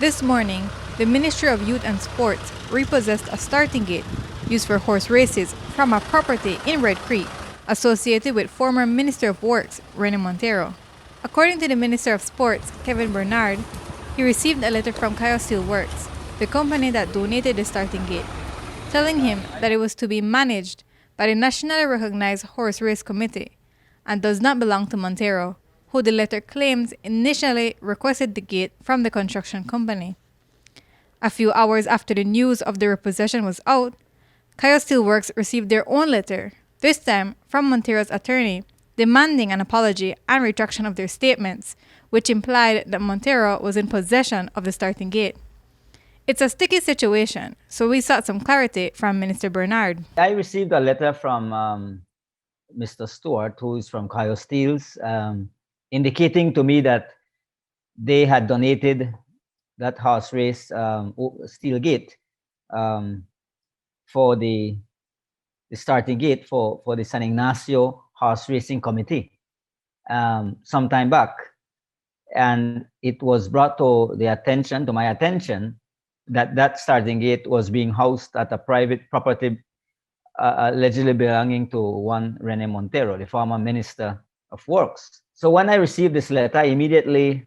This morning, the Ministry of Youth and Sports repossessed a starting gate used for horse races from a property in Red Creek associated with former Minister of Works Rene Montero. According to the Minister of Sports, Kevin Bernard, he received a letter from Kaya Steel Works, the company that donated the starting gate, telling him that it was to be managed by the nationally recognized Horse Race Committee and does not belong to Montero, who the letter claims initially requested the gate from the construction company. A few hours after the news of the repossession was out, Kaya Steelworks received their own letter, this time from Montero's attorney, demanding an apology and retraction of their statements, which implied that Montero was in possession of the starting gate. It's a sticky situation, so we sought some clarity from Minister Bernard. I received a letter from Mr. Stewart, who is from Kaya Steels, indicating to me that they had donated that horse race steel gate for the starting gate for the San Ignacio Horse Racing Committee some time back. And it was brought to my attention, that that starting gate was being housed at a private property allegedly belonging to one Rene Montero, the former Minister of Works. So when I received this letter, I immediately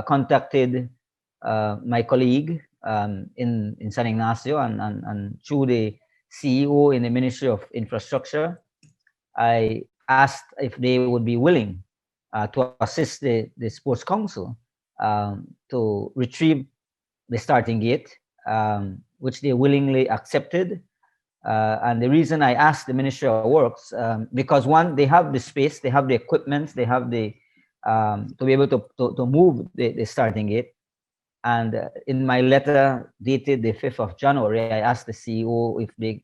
contacted my colleague in San Ignacio and through the CEO in the Ministry of Infrastructure. I asked if they would be willing to assist the Sports Council to retrieve the starting gate, which they willingly accepted. And the reason I asked the Ministry of Works, because one, they have the space, they have the equipment, they have the to be able to move the starting gate. And in my letter dated the 5th of January, I asked the CEO if they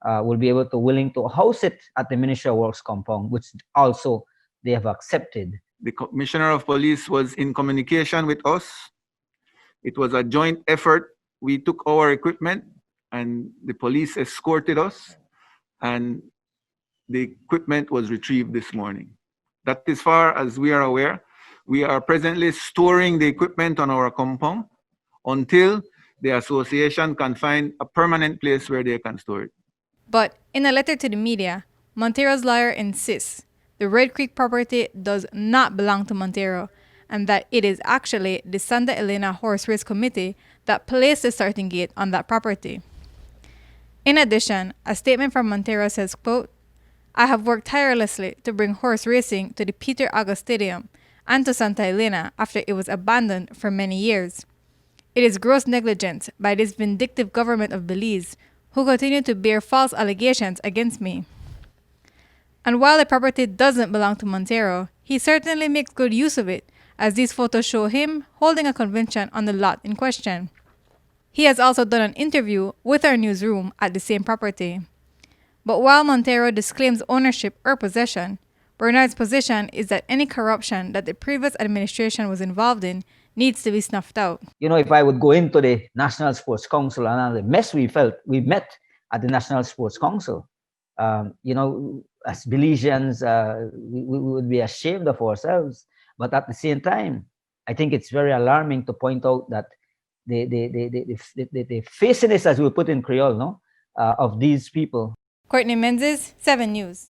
will be able to willing to house it at the Ministry of Works compound, which also they have accepted. The Commissioner of Police was in communication with us. It was a joint effort. We took our equipment and the police escorted us, and the equipment was retrieved this morning. That as far as we are aware. We are presently storing the equipment on our compound until the association can find a permanent place where they can store it. But in a letter to the media, Montero's lawyer insists the Red Creek property does not belong to Montero and that it is actually the Santa Elena Horse Race Committee that placed the starting gate on that property. In addition, a statement from Montero says, quote, "I have worked tirelessly to bring horse racing to the Peter August Stadium and to Santa Elena after it was abandoned for many years. It is gross negligence by this vindictive government of Belize who continue to bear false allegations against me." And while the property doesn't belong to Montero, he certainly makes good use of it, as these photos show him holding a convention on the lot in question. He has also done an interview with our newsroom at the same property. But while Montero disclaims ownership or possession, Bernard's position is that any corruption that the previous administration was involved in needs to be snuffed out. You know, if I would go into the National Sports Council and the mess we met at the National Sports Council, you know, as Belizeans, we would be ashamed of ourselves. But at the same time, I think it's very alarming to point out that the faciness, as we put in Creole, of these people. Courtney Menzies, 7 News.